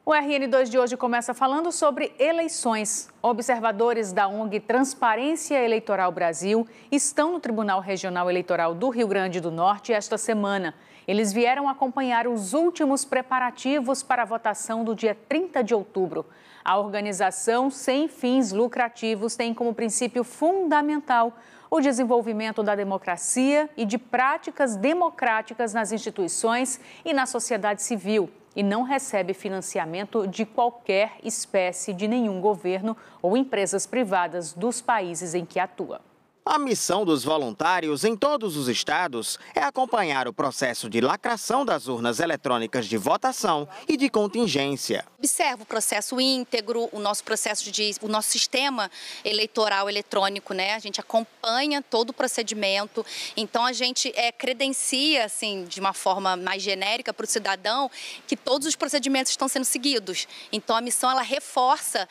O RN2 de hoje começa falando sobre eleições. Observadores da ONG Transparência Eleitoral Brasil estão no Tribunal Regional Eleitoral do Rio Grande do Norte esta semana. Eles vieram acompanhar os últimos preparativos para a votação do dia 30 de outubro. A organização sem fins lucrativos tem como princípio fundamental o desenvolvimento da democracia e de práticas democráticas nas instituições e na sociedade civil, e não recebe financiamento de qualquer espécie de nenhum governo ou empresas privadas dos países em que atua. A missão dos voluntários em todos os estados é acompanhar o processo de lacração das urnas eletrônicas de votação e de contingência. Observa o processo íntegro, o nosso sistema eleitoral eletrônico, né? A gente acompanha todo o procedimento, então a gente credencia, assim, de uma forma mais genérica para o cidadão que todos os procedimentos estão sendo seguidos. Então a missão ela reforça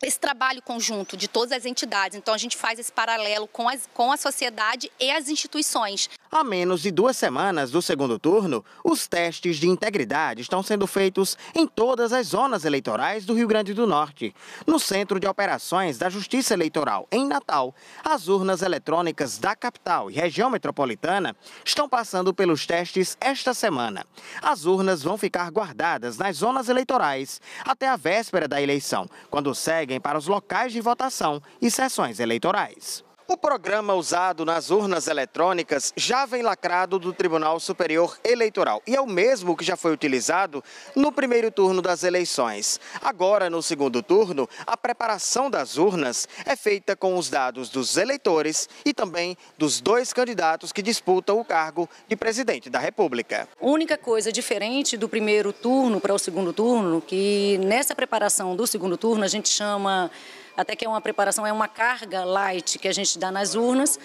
esse trabalho conjunto de todas as entidades. Então, a gente faz esse paralelo com a sociedade e as instituições. Há menos de 2 semanas do segundo turno, os testes de integridade estão sendo feitos em todas as zonas eleitorais do Rio Grande do Norte. No Centro de Operações da Justiça Eleitoral, em Natal, as urnas eletrônicas da capital e região metropolitana estão passando pelos testes esta semana. As urnas vão ficar guardadas nas zonas eleitorais até a véspera da eleição, quando seguem para os locais de votação e sessões eleitorais. O programa usado nas urnas eletrônicas já vem lacrado do Tribunal Superior Eleitoral e é o mesmo que já foi utilizado no primeiro turno das eleições. Agora, no segundo turno, a preparação das urnas é feita com os dados dos eleitores e também dos 2 candidatos que disputam o cargo de presidente da República. A única coisa diferente do primeiro turno para o segundo turno, que nessa preparação do segundo turno a gente chama, até que é uma preparação, é uma carga light que a gente dá nas urnas,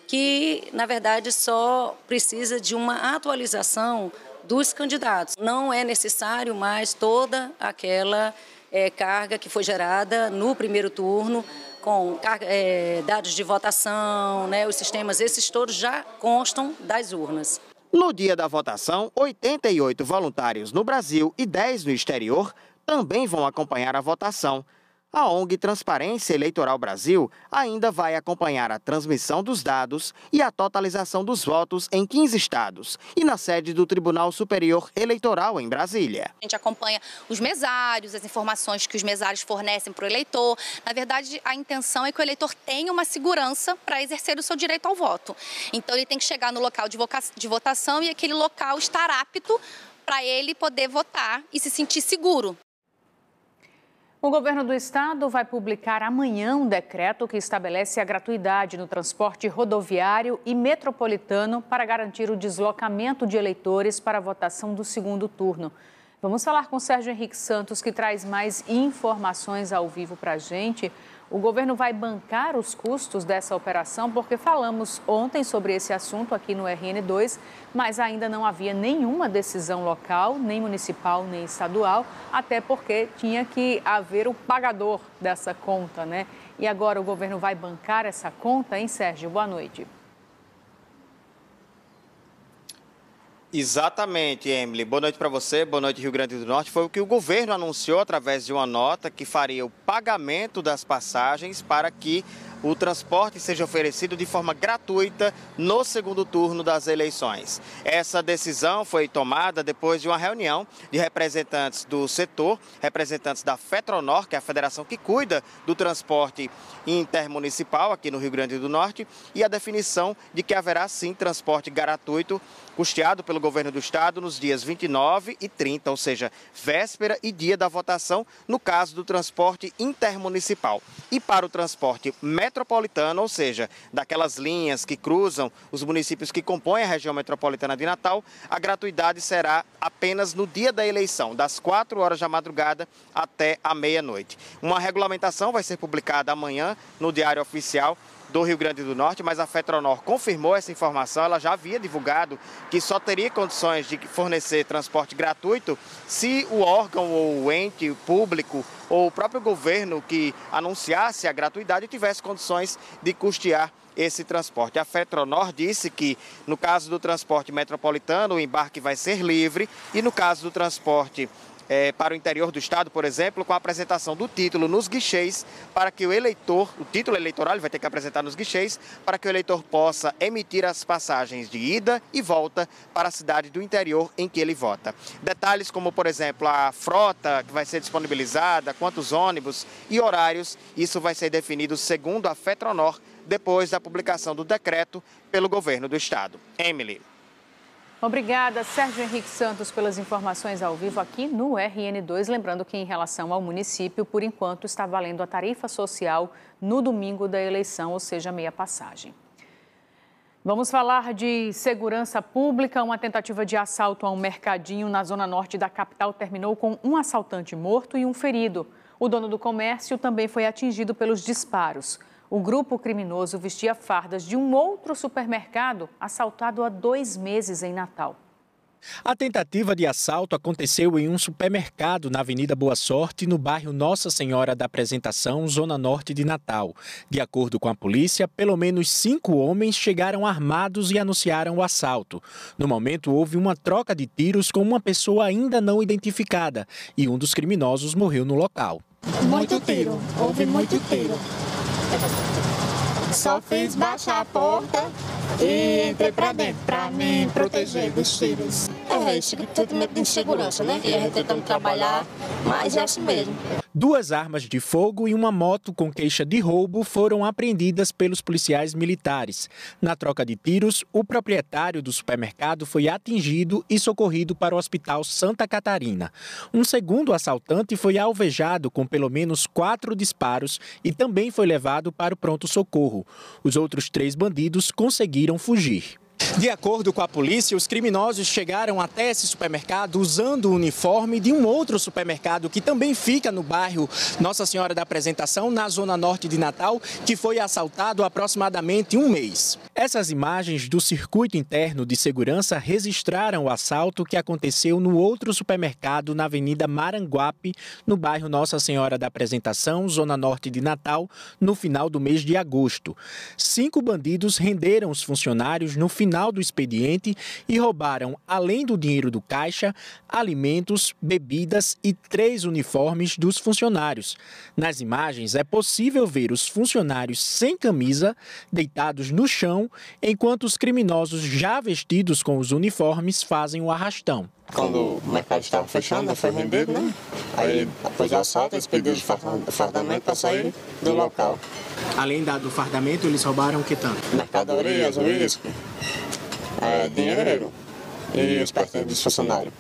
que na verdade só precisa de uma atualização dos candidatos. Não é necessário mais toda aquela carga que foi gerada no primeiro turno, com dados de votação, né, os sistemas, esses todos já constam das urnas. No dia da votação, 88 voluntários no Brasil e 10 no exterior também vão acompanhar a votação. A ONG Transparência Eleitoral Brasil ainda vai acompanhar a transmissão dos dados e a totalização dos votos em 15 estados e na sede do Tribunal Superior Eleitoral em Brasília. A gente acompanha os mesários, as informações que os mesários fornecem para o eleitor. Na verdade, a intenção é que o eleitor tenha uma segurança para exercer o seu direito ao voto. Então, ele tem que chegar no local de votação e aquele local estar apto para ele poder votar e se sentir seguro. O governo do estado vai publicar amanhã um decreto que estabelece a gratuidade no transporte rodoviário e metropolitano para garantir o deslocamento de eleitores para a votação do segundo turno. Vamos falar com o Sérgio Henrique Santos, que traz mais informações ao vivo para a gente. O governo vai bancar os custos dessa operação, porque falamos ontem sobre esse assunto aqui no RN2, mas ainda não havia nenhuma decisão local, nem municipal, nem estadual, até porque tinha que haver o pagador dessa conta, né? E agora o governo vai bancar essa conta, hein, Sérgio? Boa noite. Exatamente, Emily. Boa noite para você, boa noite, Rio Grande do Norte. Foi o que o governo anunciou através de uma nota que faria o pagamento das passagens para que o transporte seja oferecido de forma gratuita no segundo turno das eleições. Essa decisão foi tomada depois de uma reunião de representantes do setor, representantes da FETRONOR, que é a federação que cuida do transporte intermunicipal aqui no Rio Grande do Norte, e a definição de que haverá sim transporte gratuito custeado pelo governo do estado nos dias 29 e 30, ou seja, véspera e dia da votação, no caso do transporte intermunicipal. E para o transporte metropolitano, ou seja, daquelas linhas que cruzam os municípios que compõem a região metropolitana de Natal, a gratuidade será apenas no dia da eleição, das 4 horas da madrugada até a meia-noite. Uma regulamentação vai ser publicada amanhã no Diário Oficial do Rio Grande do Norte, mas a FETRONOR confirmou essa informação. Ela já havia divulgado que só teria condições de fornecer transporte gratuito se o órgão ou o ente público ou o próprio governo que anunciasse a gratuidade tivesse condições de custear esse transporte. A FETRONOR disse que, no caso do transporte metropolitano, o embarque vai ser livre e, no caso do transporte para o interior do estado, por exemplo, com a apresentação do título nos guichês, para que o eleitor, o título eleitoral ele vai ter que apresentar nos guichês, para que o eleitor possa emitir as passagens de ida e volta para a cidade do interior em que ele vota. Detalhes como, por exemplo, a frota que vai ser disponibilizada, quantos ônibus e horários, isso vai ser definido segundo a FETRONOR, depois da publicação do decreto pelo governo do estado. Emily. Obrigada, Sérgio Henrique Santos, pelas informações ao vivo aqui no RN2. Lembrando que, em relação ao município, por enquanto está valendo a tarifa social no domingo da eleição, ou seja, meia passagem. Vamos falar de segurança pública. Uma tentativa de assalto a um mercadinho na zona norte da capital terminou com um assaltante morto e um ferido. O dono do comércio também foi atingido pelos disparos. O grupo criminoso vestia fardas de um outro supermercado assaltado há 2 meses em Natal. A tentativa de assalto aconteceu em um supermercado na Avenida Boa Sorte, no bairro Nossa Senhora da Apresentação, zona norte de Natal. De acordo com a polícia, pelo menos 5 homens chegaram armados e anunciaram o assalto. No momento, houve uma troca de tiros com uma pessoa ainda não identificada e um dos criminosos morreu no local. Muito tiro, houve muito tiro. Só fiz baixar a porta e entrei pra dentro pra me proteger dos tiros. Isso tudo meio de insegurança, né? E a gente tentando trabalhar, mas é assim mesmo. 2 armas de fogo e uma moto com queixa de roubo foram apreendidas pelos policiais militares. Na troca de tiros, o proprietário do supermercado foi atingido e socorrido para o Hospital Santa Catarina. Um segundo assaltante foi alvejado com pelo menos 4 disparos e também foi levado para o pronto-socorro. Os outros 3 bandidos conseguiram fugir. De acordo com a polícia, os criminosos chegaram até esse supermercado usando o uniforme de um outro supermercado que também fica no bairro Nossa Senhora da Apresentação, na zona norte de Natal, que foi assaltado há aproximadamente 1 mês. Essas imagens do circuito interno de segurança registraram o assalto que aconteceu no outro supermercado na Avenida Maranguape, no bairro Nossa Senhora da Apresentação, zona norte de Natal, no final do mês de agosto. 5 bandidos renderam os funcionários no final do expediente e roubaram, além do dinheiro do caixa, alimentos, bebidas e 3 uniformes dos funcionários. Nas imagens é possível ver os funcionários sem camisa, deitados no chão, enquanto os criminosos já vestidos com os uniformes fazem o arrastão. Quando o mercado estava fechando, foi vendido, né? Aí, depois do assalto, eles pediram de fardamento para sair do local. Além do fardamento, eles roubaram o que tanto? Mercadorias, uísque, dinheiro e os pertences dos funcionários.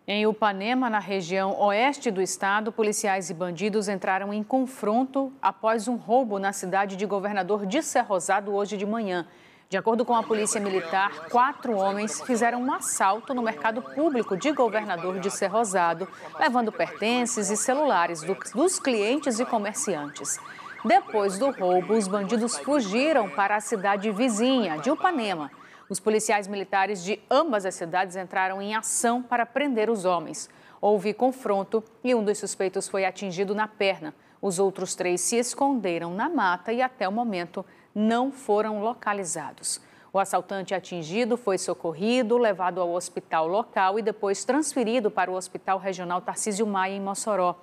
Em Upanema, na região oeste do estado, policiais e bandidos entraram em confronto após um roubo na cidade de Governador de Cerrosado hoje de manhã. De acordo com a Polícia Militar, 4 homens fizeram um assalto no mercado público de Governador de Cerrosado, levando pertences e celulares dos clientes e comerciantes. Depois do roubo, os bandidos fugiram para a cidade vizinha, de Upanema. Os policiais militares de ambas as cidades entraram em ação para prender os homens. Houve confronto e um dos suspeitos foi atingido na perna. Os outros 3 se esconderam na mata e, até o momento, não foram localizados. O assaltante atingido foi socorrido, levado ao hospital local e depois transferido para o Hospital Regional Tarcísio Maia, em Mossoró.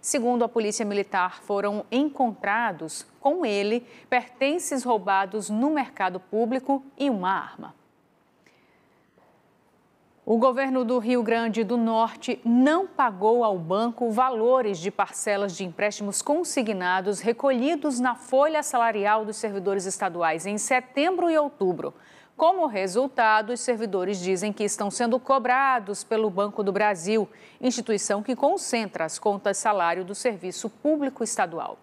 Segundo a Polícia Militar, foram encontrados com ele pertences roubados no mercado público e uma arma. O governo do Rio Grande do Norte não pagou ao banco valores de parcelas de empréstimos consignados recolhidos na folha salarial dos servidores estaduais em setembro e outubro. Como resultado, os servidores dizem que estão sendo cobrados pelo Banco do Brasil, instituição que concentra as contas salário do Serviço Público Estadual.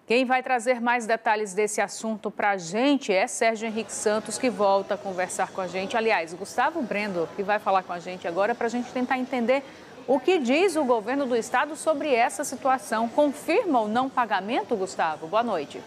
Quem vai trazer mais detalhes desse assunto para a gente é Sérgio Henrique Santos, que volta a conversar com a gente. Aliás, Gustavo Brendo, que vai falar com a gente agora para a gente tentar entender o que diz o governo do estado sobre essa situação. Confirma o não pagamento, Gustavo? Boa noite.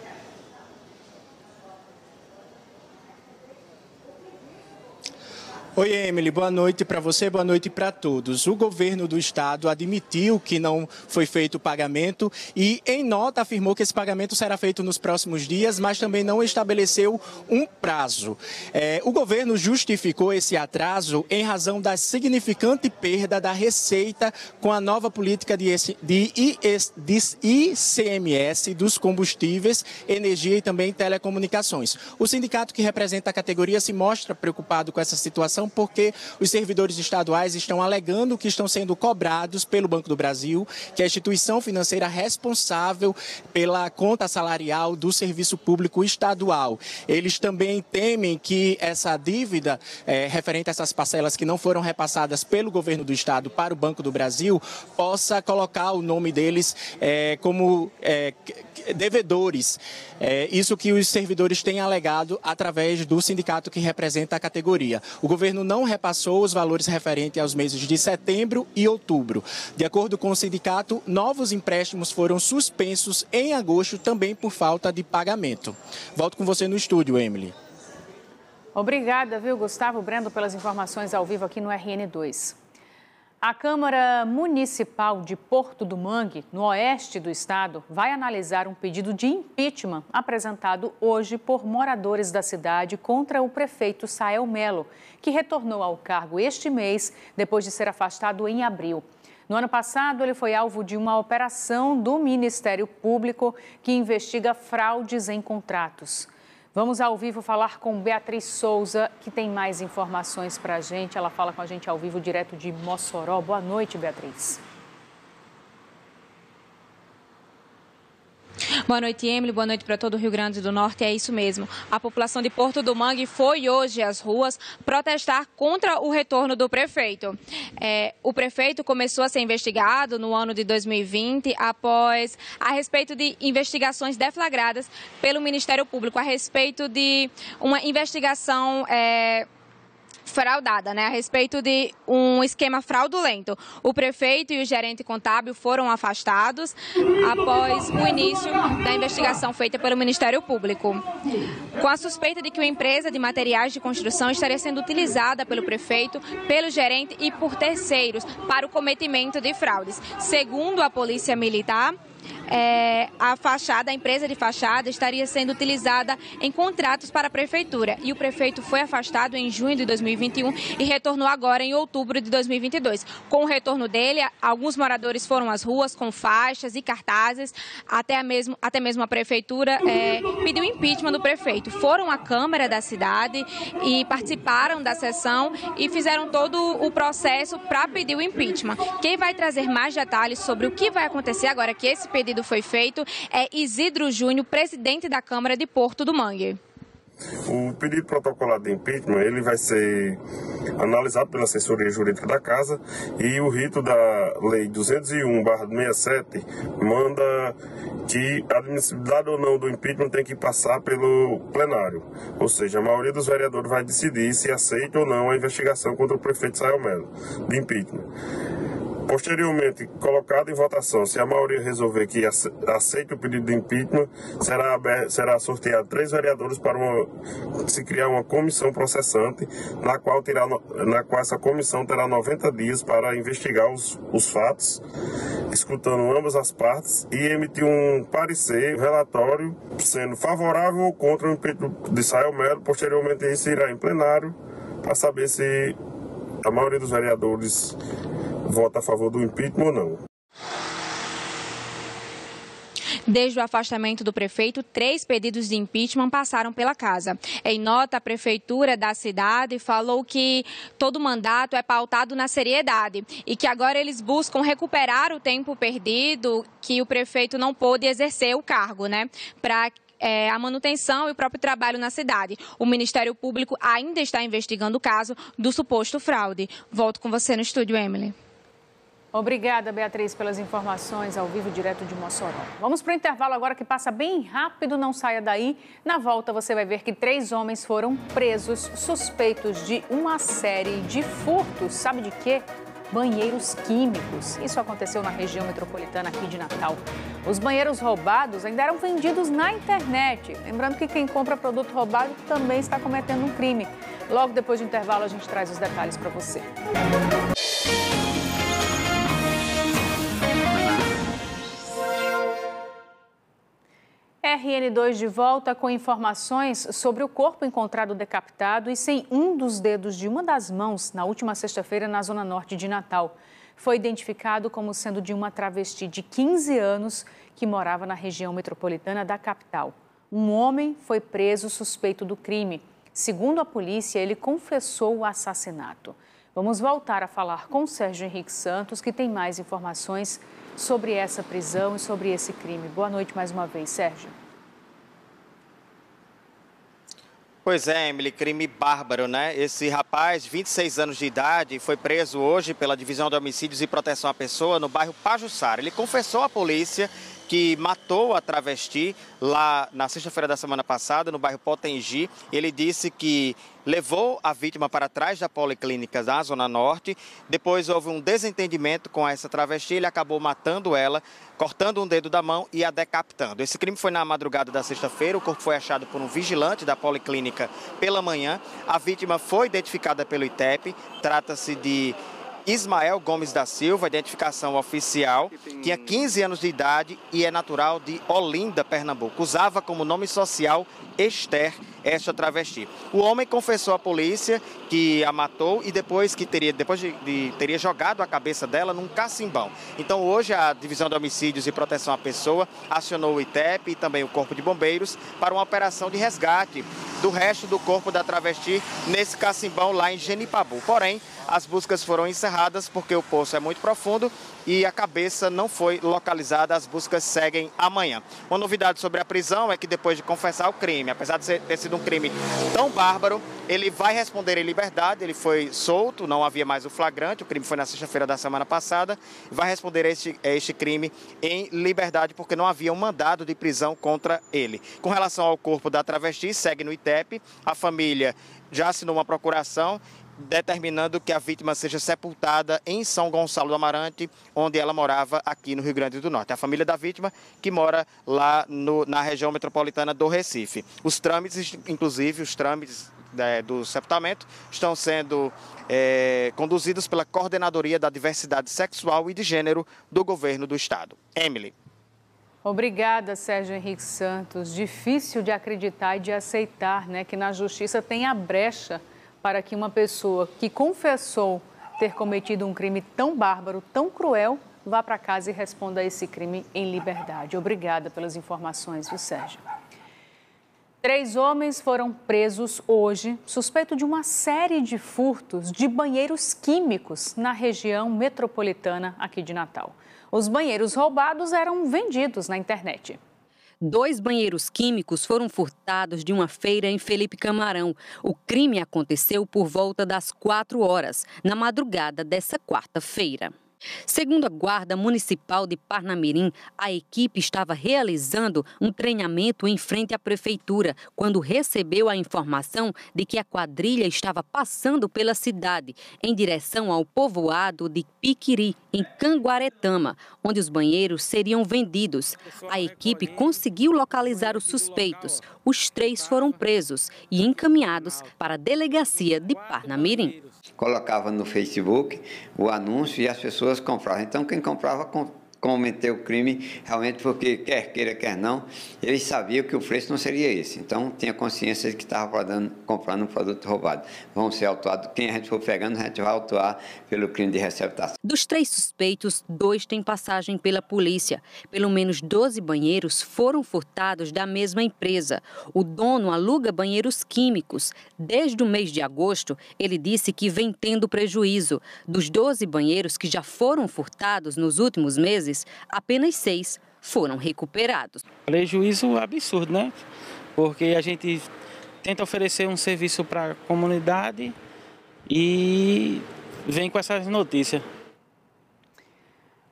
Oi, Emily, boa noite para você, boa noite para todos. O governo do estado admitiu que não foi feito o pagamento e, em nota, afirmou que esse pagamento será feito nos próximos dias, mas também não estabeleceu um prazo. O governo justificou esse atraso em razão da significante perda da receita com a nova política de ICMS dos combustíveis, energia e também telecomunicações. O sindicato que representa a categoria se mostra preocupado com essa situação porque os servidores estaduais estão alegando que estão sendo cobrados pelo Banco do Brasil, que é a instituição financeira responsável pela conta salarial do serviço público estadual. Eles também temem que essa dívida referente a essas parcelas que não foram repassadas pelo governo do estado para o Banco do Brasil possa colocar o nome deles como devedores. Isso que os servidores têm alegado através do sindicato que representa a categoria. O governo não repassou os valores referentes aos meses de setembro e outubro. De acordo com o sindicato, novos empréstimos foram suspensos em agosto também por falta de pagamento. Volto com você no estúdio, Emily. Obrigada, viu, Gustavo Brendo, pelas informações ao vivo aqui no RN2. A Câmara Municipal de Porto do Mangue, no oeste do estado, vai analisar um pedido de impeachment apresentado hoje por moradores da cidade contra o prefeito Sael Melo, que retornou ao cargo este mês depois de ser afastado em abril. No ano passado, ele foi alvo de uma operação do Ministério Público que investiga fraudes em contratos. Vamos ao vivo falar com Beatriz Souza, que tem mais informações para a gente. Ela fala com a gente ao vivo, direto de Mossoró. Boa noite, Beatriz. Boa noite, Emily. Boa noite para todo o Rio Grande do Norte. É isso mesmo. A população de Porto do Mangue foi hoje às ruas protestar contra o retorno do prefeito. O prefeito começou a ser investigado no ano de 2020 após a respeito de investigações deflagradas pelo Ministério Público a respeito de uma investigação fraudada, a respeito de um esquema fraudulento. O prefeito e o gerente contábil foram afastados após o início da investigação feita pelo Ministério Público, com a suspeita de que uma empresa de materiais de construção estaria sendo utilizada pelo prefeito, pelo gerente e por terceiros para o cometimento de fraudes. Segundo a Polícia Militar, a empresa de fachada estaria sendo utilizada em contratos para a prefeitura e o prefeito foi afastado em junho de 2021 e retornou agora em outubro de 2022. Com o retorno dele, alguns moradores foram às ruas com faixas e cartazes, até mesmo a prefeitura pediu impeachment do prefeito. Foram à Câmara da cidade e participaram da sessão e fizeram todo o processo para pedir o impeachment. Quem vai trazer mais detalhes sobre o que vai acontecer agora que esse pedido foi feito é Isidro Júnior, presidente da Câmara de Porto do Mangue. O pedido protocolado de impeachment ele vai ser analisado pela assessoria jurídica da Casa e o rito da Lei 201/67 manda que a admissibilidade ou não do impeachment tem que passar pelo plenário. Ou seja, a maioria dos vereadores vai decidir se aceita ou não a investigação contra o prefeito Sael Melo de impeachment. Posteriormente, colocado em votação, se a maioria resolver que aceita o pedido de impeachment, será sorteado 3 vereadores para se criar uma comissão processante, na qual essa comissão terá 90 dias para investigar os fatos, escutando ambas as partes e emitir um parecer, um relatório, sendo favorável ou contra o impeachment de Sael Melo. Posteriormente, isso irá em plenário para saber se a maioria dos vereadores vota a favor do impeachment ou não. Desde o afastamento do prefeito, 3 pedidos de impeachment passaram pela casa. Em nota, a prefeitura da cidade falou que todo mandato é pautado na seriedade e que agora eles buscam recuperar o tempo perdido que o prefeito não pôde exercer o cargo, para a manutenção e o próprio trabalho na cidade. O Ministério Público ainda está investigando o caso do suposto fraude. Volto com você no estúdio, Emily. Obrigada, Beatriz, pelas informações ao vivo, direto de Mossoró. Vamos para o intervalo agora que passa bem rápido, não saia daí. Na volta você vai ver que 3 homens foram presos suspeitos de uma série de furtos. Sabe de quê? banheiros químicos. Isso aconteceu na região metropolitana aqui de Natal. Os banheiros roubados ainda eram vendidos na internet. Lembrando que quem compra produto roubado também está cometendo um crime. Logo depois do intervalo, a gente traz os detalhes para você. RN2 de volta com informações sobre o corpo encontrado decapitado e sem um dos dedos de uma das mãos na última sexta-feira na zona norte de Natal. Foi identificado como sendo de uma travesti de 15 anos que morava na região metropolitana da capital. Um homem foi preso suspeito do crime. Segundo a polícia, ele confessou o assassinato. Vamos voltar a falar com o Sérgio Henrique Santos, que tem mais informações sobre essa prisão e sobre esse crime. Boa noite mais uma vez, Sérgio. Pois é, Emily, crime bárbaro, né? Esse rapaz, 26 anos de idade, foi preso hoje pela Divisão de Homicídios e Proteção à Pessoa no bairro Pajuçara. Ele confessou à polícia que matou a travesti lá na sexta-feira da semana passada, no bairro Potengi. Ele disse que levou a vítima para trás da policlínica da Zona Norte. Depois houve um desentendimento com essa travesti, ele acabou matando ela, cortando um dedo da mão e a decapitando. Esse crime foi na madrugada da sexta-feira, o corpo foi achado por um vigilante da policlínica pela manhã. A vítima foi identificada pelo ITEP, trata-se de Ismael Gomes da Silva, identificação oficial, tinha 15 anos de idade e é natural de Olinda, Pernambuco. Usava como nome social Esther, esta travesti. O homem confessou à polícia que a matou e depois teria jogado a cabeça dela num cacimbão. Então hoje a Divisão de Homicídios e Proteção à Pessoa acionou o ITEP e também o Corpo de Bombeiros para uma operação de resgate do resto do corpo da travesti nesse cacimbão lá em Genipabu. Porém, as buscas foram encerradas porque o poço é muito profundo e a cabeça não foi localizada. As buscas seguem amanhã. Uma novidade sobre a prisão é que depois de confessar o crime, apesar de ter sido um crime tão bárbaro, ele vai responder em liberdade. Ele foi solto, não havia mais o flagrante, o crime foi na sexta-feira da semana passada. Vai responder a este crime em liberdade porque não havia um mandado de prisão contra ele. Com relação ao corpo da travesti, segue no ITEP. A família já assinou uma procuração determinando que a vítima seja sepultada em São Gonçalo do Amarante, onde ela morava aqui no Rio Grande do Norte. A família da vítima que mora lá na região metropolitana do Recife. Os trâmites, inclusive os trâmites do sepultamento, estão sendo conduzidos pela Coordenadoria da Diversidade Sexual e de Gênero do Governo do Estado. Emily. Obrigada, Sérgio Henrique Santos. Difícil de acreditar e de aceitar, né, que na justiça tem a brecha para que uma pessoa que confessou ter cometido um crime tão bárbaro, tão cruel, vá para casa e responda a esse crime em liberdade. Obrigada pelas informações, viu, Sérgio? 3 homens foram presos hoje, suspeito de uma série de furtos de banheiros químicos na região metropolitana aqui de Natal. Os banheiros roubados eram vendidos na internet. 2 banheiros químicos foram furtados de uma feira em Felipe Camarão. O crime aconteceu por volta das 4 horas, na madrugada dessa quarta-feira. Segundo a Guarda Municipal de Parnamirim, a equipe estava realizando um treinamento em frente à prefeitura quando recebeu a informação de que a quadrilha estava passando pela cidade em direção ao povoado de Piquiri, em Canguaretama, onde os banheiros seriam vendidos. A equipe conseguiu localizar os suspeitos. Os 3 foram presos e encaminhados para a delegacia de Parnamirim. Colocava no Facebook o anúncio e as pessoas compravam. Então, quem comprava cometeu o crime realmente porque, quer queira, quer não, eles sabiam que o preço não seria esse. Então, tinha consciência de que estava comprando um produto roubado. Vão ser autuados. Quem a gente for pegando, a gente vai autuar pelo crime de receptação. Dos 3 suspeitos, 2 têm passagem pela polícia. Pelo menos 12 banheiros foram furtados da mesma empresa. O dono aluga banheiros químicos. Desde o mês de agosto, ele disse que vem tendo prejuízo. Dos 12 banheiros que já foram furtados nos últimos meses, apenas 6 foram recuperados. Prejuízo absurdo, né? Porque a gente tenta oferecer um serviço para a comunidade e vem com essas notícias.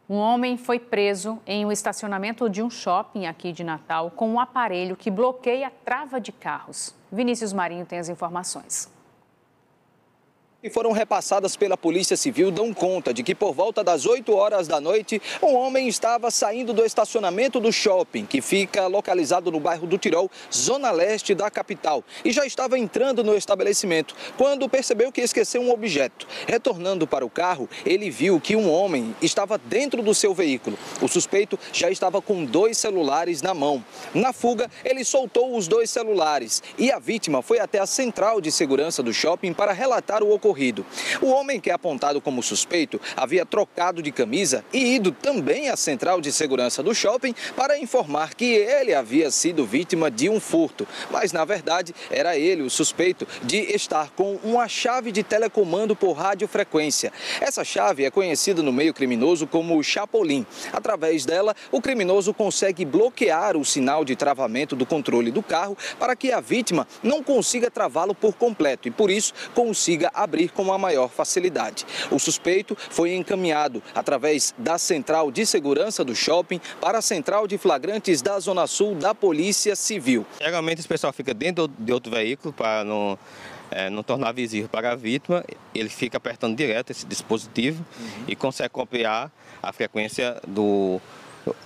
Um homem foi preso em um estacionamento de um shopping aqui de Natal com um aparelho que bloqueia a trava de carros. Vinícius Marinho tem as informações. que foram repassadas pela Polícia Civil dão conta de que por volta das 8 horas da noite, um homem estava saindo do estacionamento do shopping, que fica localizado no bairro do Tirol, zona leste da capital, e já estava entrando no estabelecimento, quando percebeu que esqueceu um objeto. Retornando para o carro, ele viu que um homem estava dentro do seu veículo. O suspeito já estava com 2 celulares na mão. Na fuga, ele soltou os 2 celulares e a vítima foi até a central de segurança do shopping para relatar o ocorrido. O homem, que é apontado como suspeito, havia trocado de camisa e ido também à central de segurança do shopping para informar que ele havia sido vítima de um furto. Mas, na verdade, era ele o suspeito de estar com uma chave de telecomando por radiofrequência. Essa chave é conhecida no meio criminoso como chapolim. Através dela, o criminoso consegue bloquear o sinal de travamento do controle do carro para que a vítima não consiga travá-lo por completo e, por isso, consiga abrir com a maior facilidade. O suspeito foi encaminhado através da central de segurança do shopping para a central de flagrantes da Zona Sul da Polícia Civil. Geralmente esse pessoal fica dentro de outro veículo para não tornar visível para a vítima. Ele fica apertando direto esse dispositivo e consegue copiar a frequência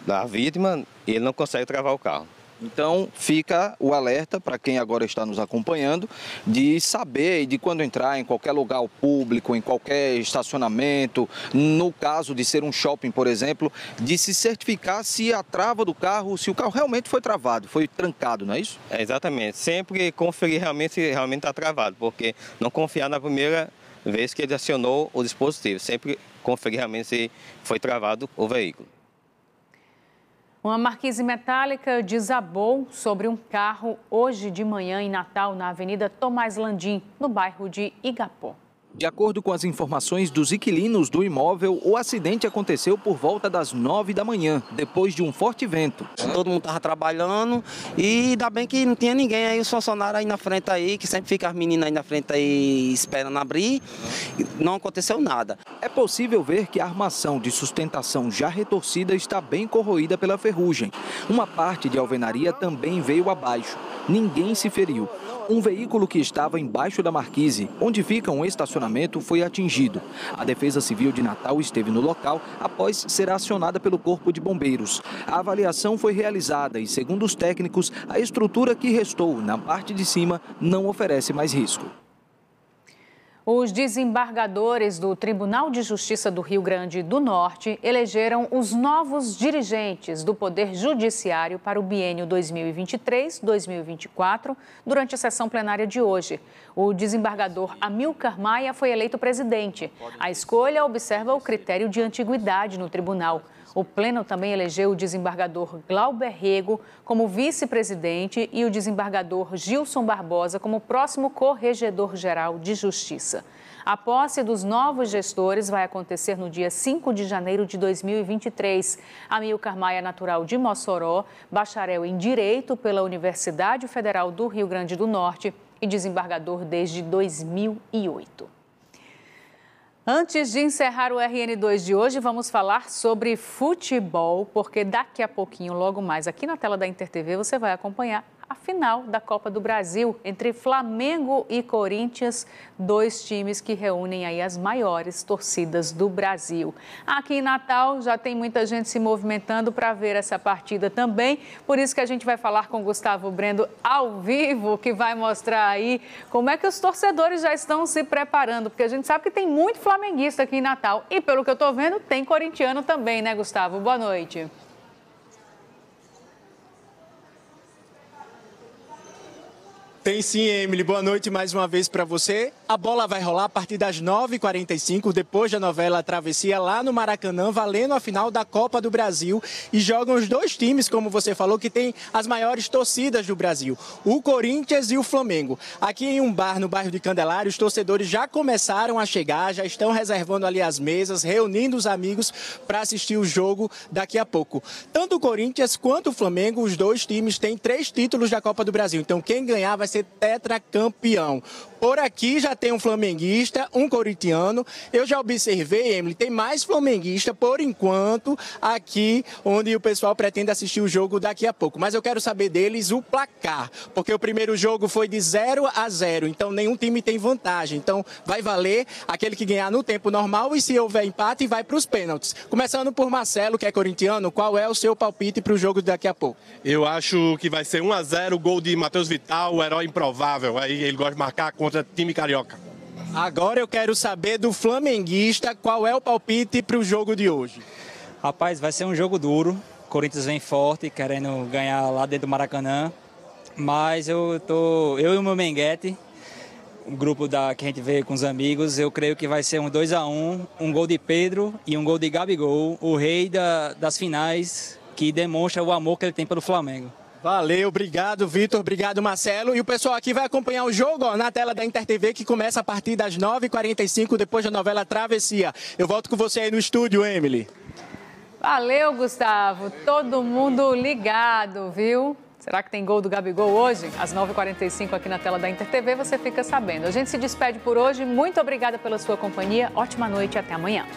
da vítima e ele não consegue travar o carro. Então, fica o alerta para quem agora está nos acompanhando de saber e de quando entrar em qualquer lugar público, em qualquer estacionamento, no caso de ser um shopping, por exemplo, de se certificar se a trava do carro, se o carro realmente foi travado, foi trancado, não é isso? Exatamente. Sempre conferir realmente se realmente está travado, porque não confiar na primeira vez que ele acionou o dispositivo. Sempre conferir realmente se foi travado o veículo. Uma marquise metálica desabou sobre um carro hoje de manhã em Natal, na Avenida Tomás Landim, no bairro de Igapó. De acordo com as informações dos inquilinos do imóvel, o acidente aconteceu por volta das 9 da manhã, depois de um forte vento. Todo mundo estava trabalhando e ainda bem que não tinha ninguém aí, os funcionários aí na frente aí, que sempre fica as meninas aí na frente aí esperando abrir, não aconteceu nada. É possível ver que a armação de sustentação já retorcida está bem corroída pela ferrugem. Uma parte de alvenaria também veio abaixo. Ninguém se feriu. Um veículo que estava embaixo da marquise, onde fica um estacionamento, foi atingido. A Defesa Civil de Natal esteve no local após ser acionada pelo Corpo de Bombeiros. A avaliação foi realizada e, segundo os técnicos, a estrutura que restou na parte de cima não oferece mais risco. Os desembargadores do Tribunal de Justiça do Rio Grande do Norte elegeram os novos dirigentes do Poder Judiciário para o biênio 2023-2024 durante a sessão plenária de hoje. O desembargador Amilcar Maia foi eleito presidente. A escolha observa o critério de antiguidade no tribunal. O Pleno também elegeu o desembargador Glauber Rego como vice-presidente e o desembargador Gilson Barbosa como próximo corregedor-geral de Justiça. A posse dos novos gestores vai acontecer no dia 5 de janeiro de 2023. Amilcar Maia, natural de Mossoró, bacharel em Direito pela Universidade Federal do Rio Grande do Norte e desembargador desde 2008. Antes de encerrar o RN2 de hoje, vamos falar sobre futebol, porque daqui a pouquinho, logo mais, aqui na tela da Inter TV, você vai acompanhar a final da Copa do Brasil entre Flamengo e Corinthians, 2 times que reúnem aí as maiores torcidas do Brasil. Aqui em Natal já tem muita gente se movimentando para ver essa partida também, por isso que a gente vai falar com Gustavo Brendo ao vivo, que vai mostrar aí como é que os torcedores já estão se preparando, porque a gente sabe que tem muito flamenguista aqui em Natal e, pelo que eu estou vendo, tem corintiano também, né, Gustavo? Boa noite. Tem sim, Emily. Boa noite mais uma vez para você. A bola vai rolar a partir das 9h45, depois da novela Travessia, lá no Maracanã, valendo a final da Copa do Brasil. E jogam os 2 times, como você falou, que tem as maiores torcidas do Brasil, o Corinthians e o Flamengo. Aqui em um bar, no bairro de Candelária, os torcedores já começaram a chegar, já estão reservando ali as mesas, reunindo os amigos para assistir o jogo daqui a pouco. Tanto o Corinthians quanto o Flamengo, os 2 times têm 3 títulos da Copa do Brasil. Então, quem ganhar vai ser tetracampeão. Por aqui já tem um flamenguista, um corintiano. Eu já observei, Emily, tem mais flamenguista, por enquanto, aqui onde o pessoal pretende assistir o jogo daqui a pouco. Mas eu quero saber deles o placar, porque o primeiro jogo foi de 0-0, então nenhum time tem vantagem. Então vai valer aquele que ganhar no tempo normal e se houver empate vai para os pênaltis. Começando por Marcelo, que é corintiano, qual é o seu palpite para o jogo daqui a pouco? Eu acho que vai ser 1-0, gol de Matheus Vital, o herói improvável. Aí ele gosta de marcar contra time carioca. Agora eu quero saber do flamenguista, qual é o palpite para o jogo de hoje? Rapaz, vai ser um jogo duro. O Corinthians vem forte, querendo ganhar lá dentro do Maracanã. Mas eu e o meu Menguete, o grupo que a gente vê com os amigos, eu creio que vai ser um 2-1, um gol de Pedro e um gol de Gabigol, o rei das finais, que demonstra o amor que ele tem pelo Flamengo. Valeu, obrigado, Vitor, obrigado, Marcelo. E o pessoal aqui vai acompanhar o jogo na tela da InterTV, que começa a partir das 9h45, depois da novela Travessia. Eu volto com você aí no estúdio, Emily. Valeu, Gustavo. Todo mundo ligado, viu? Será que tem gol do Gabigol hoje? Às 9h45 aqui na tela da InterTV, você fica sabendo. A gente se despede por hoje. Muito obrigada pela sua companhia. Ótima noite e até amanhã.